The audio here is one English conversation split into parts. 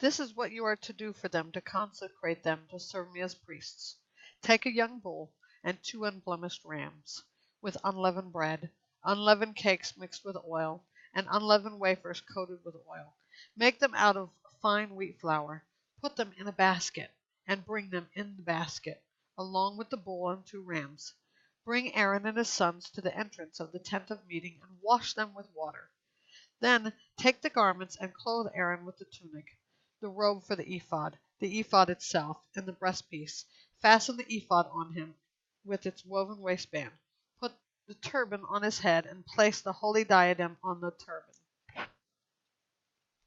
This is what you are to do for them to consecrate them to serve me as priests. Take a young bull and 2 unblemished rams, with unleavened bread, unleavened cakes mixed with oil, and unleavened wafers coated with oil. Make them out of fine wheat flour. Put them in a basket, and bring them in the basket, along with the bull and 2 rams. Bring Aaron and his sons to the entrance of the tent of meeting and wash them with water. Then take the garments and clothe Aaron with the tunic, the robe for the ephod itself, and the breastpiece. Fasten the ephod on him with its woven waistband. Put the turban on his head and place the holy diadem on the turban.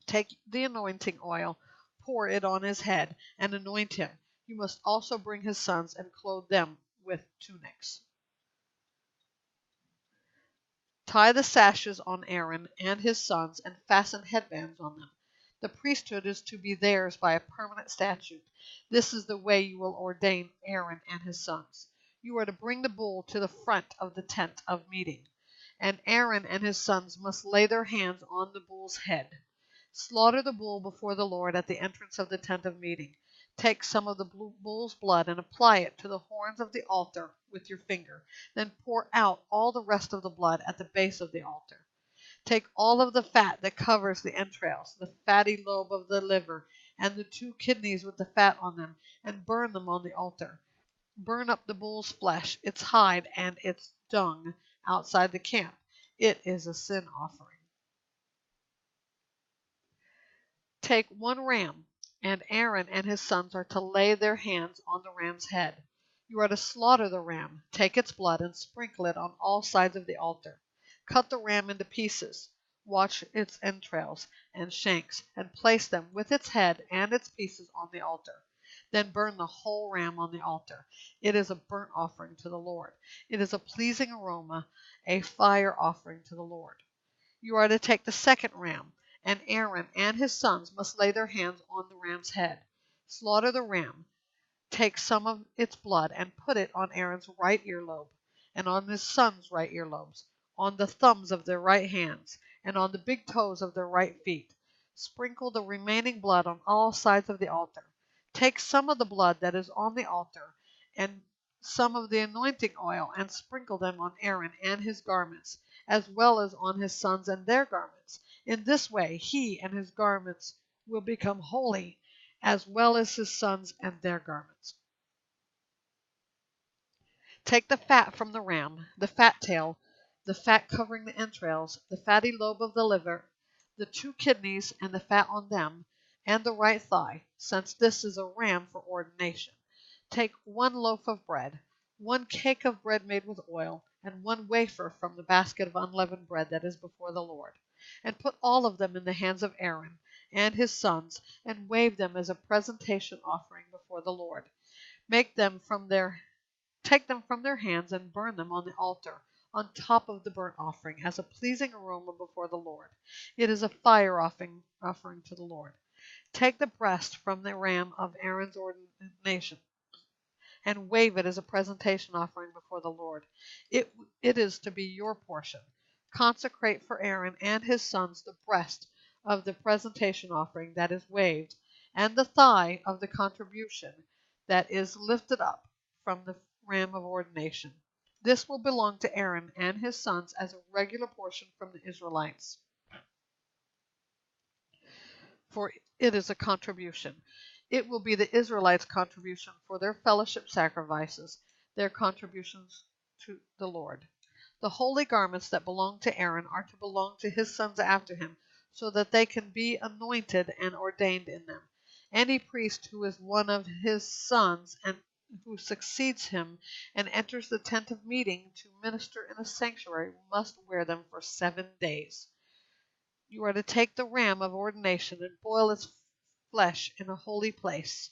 Take the anointing oil, pour it on his head, and anoint him. You must also bring his sons and clothe them with tunics. Tie the sashes on Aaron and his sons and fasten headbands on them. The priesthood is to be theirs by a permanent statute. This is the way you will ordain Aaron and his sons. You are to bring the bull to the front of the tent of meeting, and Aaron and his sons must lay their hands on the bull's head. Slaughter the bull before the Lord at the entrance of the tent of meeting. Take some of the bull's blood and apply it to the horns of the altar with your finger. Then pour out all the rest of the blood at the base of the altar. Take all of the fat that covers the entrails, the fatty lobe of the liver, and the 2 kidneys with the fat on them, and burn them on the altar. Burn up the bull's flesh, its hide, and its dung outside the camp. It is a sin offering. Take 1 ram, and Aaron and his sons are to lay their hands on the ram's head. You are to slaughter the ram, take its blood, and sprinkle it on all sides of the altar. Cut the ram into pieces, wash its entrails and shanks, and place them with its head and its pieces on the altar. Then burn the whole ram on the altar. It is a burnt offering to the Lord. It is a pleasing aroma, a fire offering to the Lord. You are to take the 2nd ram, and Aaron and his sons must lay their hands on the ram's head. Slaughter the ram. Take some of its blood and put it on Aaron's right earlobe, and on his sons' right earlobes, on the thumbs of their right hands, and on the big toes of their right feet. Sprinkle the remaining blood on all sides of the altar. Take some of the blood that is on the altar and some of the anointing oil and sprinkle them on Aaron and his garments, as well as on his sons and their garments. In this way he and his garments will become holy, as well as his sons and their garments. Take the fat from the ram, the fat tail, the fat covering the entrails, the fatty lobe of the liver, the 2 kidneys and the fat on them, and the right thigh, since this is a ram for ordination. Take 1 loaf of bread, 1 cake of bread made with oil, and 1 wafer from the basket of unleavened bread that is before the Lord, and put all of them in the hands of Aaron and his sons, and wave them as a presentation offering before the Lord. Take them from their hands and burn them on the altar, on top of the burnt offering, as a pleasing aroma before the Lord. It is a fire offering to the Lord. Take the breast from the ram of Aaron's ordination, and wave it as a presentation offering before the Lord. It is to be your portion. Consecrate for Aaron and his sons the breast of the presentation offering that is waved, and the thigh of the contribution that is lifted up from the ram of ordination. This will belong to Aaron and his sons as a regular portion from the Israelites, for it is a contribution. It will be the Israelites' contribution for their fellowship sacrifices, their contributions to the Lord. The holy garments that belong to Aaron are to belong to his sons after him, so that they can be anointed and ordained in them. Any priest who is one of his sons and who succeeds him and enters the tent of meeting to minister in a sanctuary must wear them for 7 days. You are to take the ram of ordination and boil its flesh in a holy place.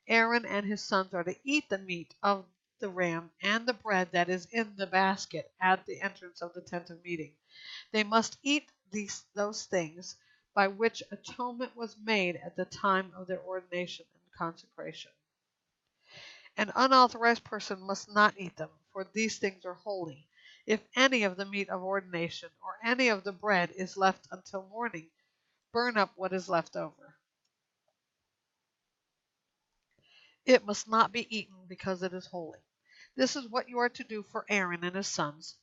Aaron and his sons are to eat the meat of the ram and the bread that is in the basket at the entrance of the tent of meeting. They must eat those things by which atonement was made at the time of their ordination and consecration. An unauthorized person must not eat them, for these things are holy. If any of the meat of ordination or any of the bread is left until morning, burn up what is left over. It must not be eaten because it is holy. This is what you are to do for Aaron and his sons,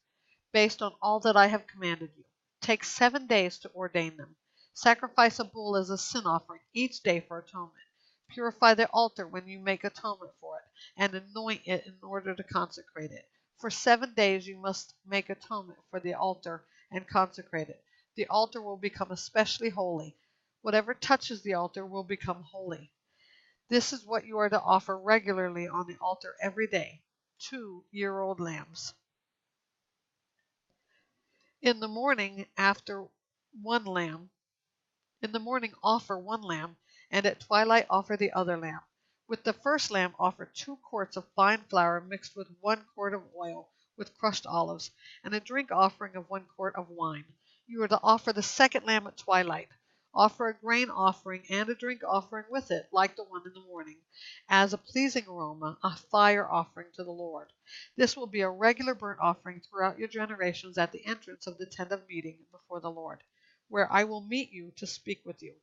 based on all that I have commanded you. Take 7 days to ordain them. Sacrifice a bull as a sin offering each day for atonement. Purify the altar when you make atonement for it, and anoint it in order to consecrate it. For 7 days you must make atonement for the altar and consecrate it. The altar will become especially holy. Whatever touches the altar will become holy. This is what you are to offer regularly on the altar every day: 2-year-old lambs. In the morning, one lamb. In the morning offer one lamb, and at twilight offer the other lamb. With the first lamb offer 2 quarts of fine flour mixed with 1 quart of oil with crushed olives, and a drink offering of 1 quart of wine. You are to offer the second lamb at twilight. Offer a grain offering and a drink offering with it, like the one in the morning, as a pleasing aroma, a fire offering to the Lord. This will be a regular burnt offering throughout your generations at the entrance of the tent of meeting before the Lord, where I will meet you to speak with you.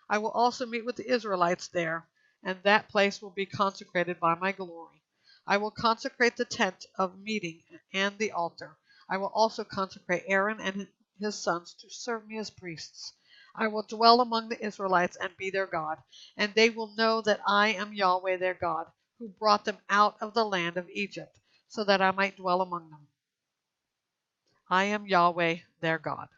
I will also meet with the Israelites there, and that place will be consecrated by my glory. I will consecrate the tent of meeting and the altar. I will also consecrate Aaron and his sons to serve me as priests. I will dwell among the Israelites and be their God, and they will know that I am Yahweh their God, who brought them out of the land of Egypt, so that I might dwell among them. I am Yahweh their God.